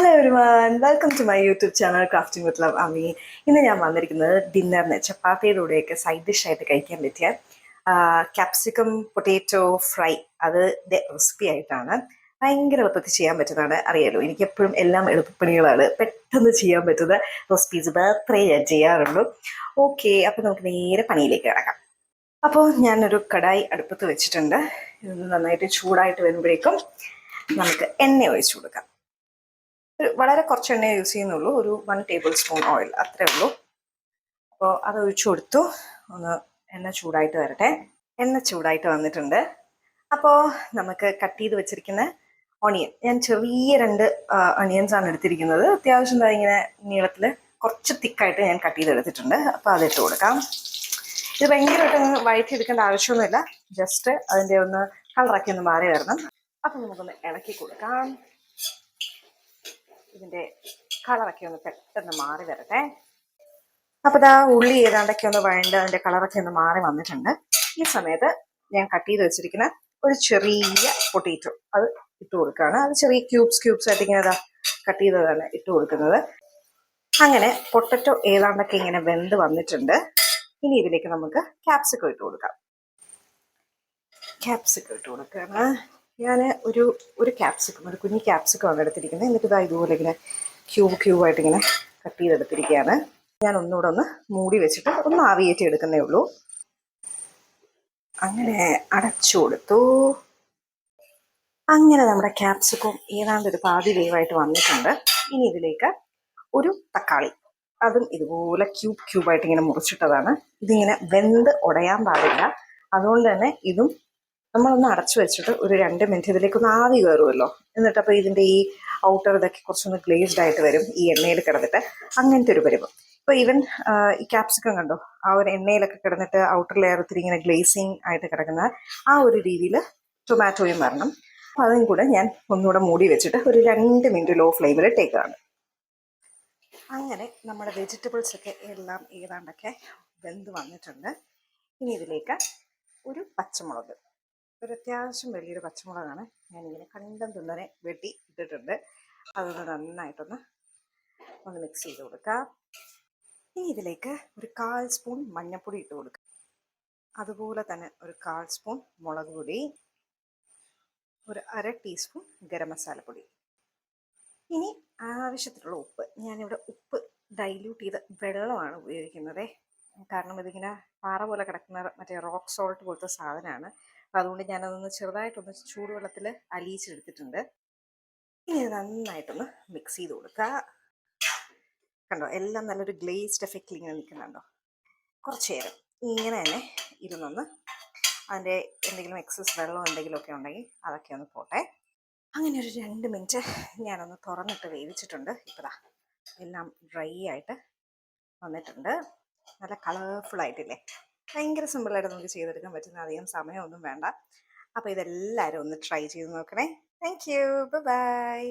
Hello everyone, welcome to my YouTube channel crafting with love Ami. ഇന്ന് ഞാൻ വന്നിരിക്കുന്നത് ഡിന്നറിന് ചപ്പാത്തിയുടെ കൂടെയൊക്കെ സൈഡ് ഡിഷായിട്ട് കഴിക്കാൻ പറ്റിയ ക്യാപ്സിക്കം പൊട്ടാറ്റോ ഫ്രൈ അതിൻ്റെ റെസിപ്പി ആയിട്ടാണ്. ഭയങ്കര എളുപ്പത്തിൽ ചെയ്യാൻ പറ്റുന്നതാണ്. അറിയാലോ, എനിക്കെപ്പോഴും എല്ലാം എളുപ്പപ്പണികളാണ്, പെട്ടെന്ന് ചെയ്യാൻ പറ്റുന്ന റെസിപ്പീസ് മാത്രമേ ഞാൻ ചെയ്യാറുള്ളൂ. ഓക്കെ, അപ്പോൾ നമുക്ക് നേരെ പണിയിലേക്ക് കിടക്കാം. അപ്പോൾ ഞാനൊരു കടായി അടുപ്പത്ത് വെച്ചിട്ടുണ്ട്. ഇതൊന്ന് നന്നായിട്ട് ചൂടായിട്ട് വരുമ്പോഴേക്കും നമുക്ക് എണ്ണ ഒഴിച്ചു കൊടുക്കാം. വളരെ കുറച്ച് എണ്ണ യൂസ് ചെയ്യുന്നുള്ളൂ, ഒരു 1 ടേബിൾ സ്പൂൺ ഓയിൽ അത്രേ ഉള്ളൂ. അപ്പോൾ അത് ഒഴിച്ചു കൊടുത്തു. ഒന്ന് എണ്ണ ചൂടായിട്ട് വരട്ടെ. എണ്ണ ചൂടായിട്ട് വന്നിട്ടുണ്ട്. അപ്പോൾ നമുക്ക് കട്ട് ചെയ്ത് വെച്ചിരിക്കുന്ന ഓണിയൻ, ഞാൻ ചെറിയ 2 ഒണിയൻസാണ് എടുത്തിരിക്കുന്നത്. അത്യാവശ്യം ഇങ്ങനെ നീളത്തിൽ കുറച്ച് തിക്കായിട്ട് ഞാൻ കട്ട് ചെയ്തെടുത്തിട്ടുണ്ട്. അപ്പോൾ അതിട്ട് കൊടുക്കാം. ഇത് ഭയങ്കരമായിട്ട് വഴറ്റിയെടുക്കേണ്ട ആവശ്യമൊന്നുമില്ല, ജസ്റ്റ് അതിൻ്റെ ഒന്ന് കളറൊക്കെ ഒന്ന് മാറി വരണം. അപ്പം നമുക്കൊന്ന് ഇളക്കി കൊടുക്കാം. ഇതിൻ്റെ കളറൊക്കെ ഒന്ന് പെട്ടെന്ന് മാറി വരട്ടെ. അപ്പോൾ ഇതാ ഉള്ളി ഏതാണ്ടൊക്കെ ഒന്ന് വഴണ്ട് അതിൻ്റെ കളറൊക്കെ ഒന്ന് മാറി വന്നിട്ടുണ്ട്. ഈ സമയത്ത് ഞാൻ കട്ട് ചെയ്ത് വെച്ചിരിക്കുന്ന ഒരു ചെറിയ പൊട്ടാറ്റോ അത് ഇട്ട് കൊടുക്കുകയാണ്. അത് ചെറിയ ക്യൂബ്സ് ആയിട്ട് ഇങ്ങനെ കട്ട് ചെയ്തതാണ് ഇട്ട് കൊടുക്കുന്നത്. അങ്ങനെ പൊട്ടറ്റോ ഏതാണ്ടൊക്കെ ഇങ്ങനെ വെന്ത് വന്നിട്ടുണ്ട്. ഇനി ഇതിലേക്ക് നമുക്ക് ക്യാപ്സിക്കം ഇട്ട് കൊടുക്കാം. ക്യാപ്സിക്കം ഇട്ട് കൊടുക്കുകയാണ്. ഞാൻ ഒരു ക്യാപ്സിക്കം, ഒരു കുഞ്ഞ് ക്യാപ്സിക്കമാണ് എടുത്തിരിക്കുന്നത്. എന്നിട്ട് ഇതാ ഇതുപോലെ ഇങ്ങനെ ക്യൂബായിട്ട് ഇങ്ങനെ കട്ട് ചെയ്തെടുത്തിരിക്കുകയാണ്. ഞാൻ ഒന്നുകൂടെ ഒന്ന് മൂടി വെച്ചിട്ട് ഒന്ന് ആവിയേറ്റി എടുക്കുന്നേ ഉള്ളൂ. അങ്ങനെ അടച്ചു കൊടുത്തു. അങ്ങനെ നമ്മുടെ ക്യാപ്സിക്കം ഏതാണ്ട് ഒരു പാതി വേവായിട്ട് വന്നിട്ടുണ്ട്. ഇനി ഇതിലേക്ക് ഒരു തക്കാളി, അതും ഇതുപോലെ ക്യൂബായിട്ട് ഇങ്ങനെ മുറിച്ചിട്ടതാണ്. ഇതിങ്ങനെ വെന്ത് ഉടയാൻ പാടില്ല. അതുകൊണ്ട് തന്നെ ഇതും നമ്മളൊന്ന് അടച്ചു വെച്ചിട്ട് ഒരു 2 മിനിറ്റ് ഇതിലേക്കൊന്ന് ആവി കയറുമല്ലോ. എന്നിട്ടപ്പോൾ ഇതിൻ്റെ ഈ ഔട്ടർ ഇതൊക്കെ കുറച്ചൊന്ന് ഗ്ലേസ്ഡ് ആയിട്ട് വരും ഈ എണ്ണയിൽ കിടന്നിട്ട്. അങ്ങനത്തെ ഒരു പരുവം. ഇപ്പോൾ ഈവൻ ഈ ക്യാപ്സിക്കം കണ്ടോ, ആ ഒരു എണ്ണയിലൊക്കെ കിടന്നിട്ട് ഔട്ടർ ലെയർ ഒത്തിരി ഇങ്ങനെ ഗ്ലേസിങ് ആയിട്ട് കിടക്കുന്ന ആ ഒരു രീതിയിൽ ടൊമാറ്റോയും വരണം. അപ്പോൾ അതും കൂടെ ഞാൻ ഒന്നുകൂടെ മൂടി വെച്ചിട്ട് ഒരു 2 മിനിറ്റ് ലോ ഫ്ലെയിമിൽ ഇട്ടേക്കാണ്. അങ്ങനെ നമ്മുടെ വെജിറ്റബിൾസൊക്കെ എല്ലാം ഏതാണ്ടൊക്കെ വെന്ത് വന്നിട്ടുണ്ട്. ഇനി ഇതിലേക്ക് ഒരു പച്ചമുളക്, ഒരു അത്യാവശ്യം വലിയൊരു പച്ചമുളകാണ് ഞാനിങ്ങനെ കണ്ടം തുണ്ടനെ വെട്ടി ഇട്ടിട്ടുണ്ട്. അതൊന്ന് നന്നായിട്ടൊന്ന് മിക്സ് ചെയ്ത് കൊടുക്കാം. ഇനി ഇതിലേക്ക് ഒരു 1/4 സ്പൂൺ മഞ്ഞൾപ്പൊടി ഇട്ട് കൊടുക്കുക. അതുപോലെ തന്നെ ഒരു 1/4 സ്പൂൺ മുളക് പൊടി, ഒരു 1/2 ടീസ്പൂൺ ഗരം മസാലപ്പൊടി. ഇനി ആവശ്യത്തിനുള്ള ഉപ്പ്. ഞാനിവിടെ ഉപ്പ് ഡൈല്യൂട്ട് ചെയ്ത വെള്ളമാണ് ഉപയോഗിക്കുന്നത്. കാരണം ഇതിങ്ങനെ പാറ പോലെ കിടക്കുന്ന മറ്റേ റോക്ക് സോൾട്ട് പോലത്തെ സാധനമാണ്. അപ്പോൾ അതുകൊണ്ട് ഞാനതൊന്ന് ചെറുതായിട്ടൊന്ന് ചൂടുവെള്ളത്തിൽ അലിയിച്ചെടുത്തിട്ടുണ്ട്. ഇനി ഇത് നന്നായിട്ടൊന്ന് മിക്സ് ചെയ്ത് കൊടുക്കുക. കണ്ടോ, എല്ലാം നല്ലൊരു ഗ്ലേസ്ഡ് എഫക്റ്റിൽ ഇങ്ങനെ നിൽക്കുന്നുണ്ടോ. കുറച്ച് നേരം ഇങ്ങനെ തന്നെ ഇരുന്നൊന്ന് അതിൻ്റെ എന്തെങ്കിലും എക്സസ് വെള്ളം എന്തെങ്കിലുമൊക്കെ ഉണ്ടെങ്കിൽ അതൊക്കെ ഒന്ന് പോട്ടെ. അങ്ങനെ ഒരു 2 മിനിറ്റ് ഞാനൊന്ന് തുറന്നിട്ട് വേവിച്ചിട്ടുണ്ട്. ഇപ്പോൾ എല്ലാം ഡ്രൈ ആയിട്ട് വന്നിട്ടുണ്ട്. നല്ല കളർഫുള്ളായിട്ടില്ലേ. ഭയങ്കര സിമ്പിളായിട്ട് നമുക്ക് ചെയ്തെടുക്കാൻ പറ്റുന്ന, അധികം സമയമൊന്നും വേണ്ട. അപ്പോൾ ഇതെല്ലാവരും ഒന്ന് ട്രൈ ചെയ്ത് നോക്കണേ. Thank you, by.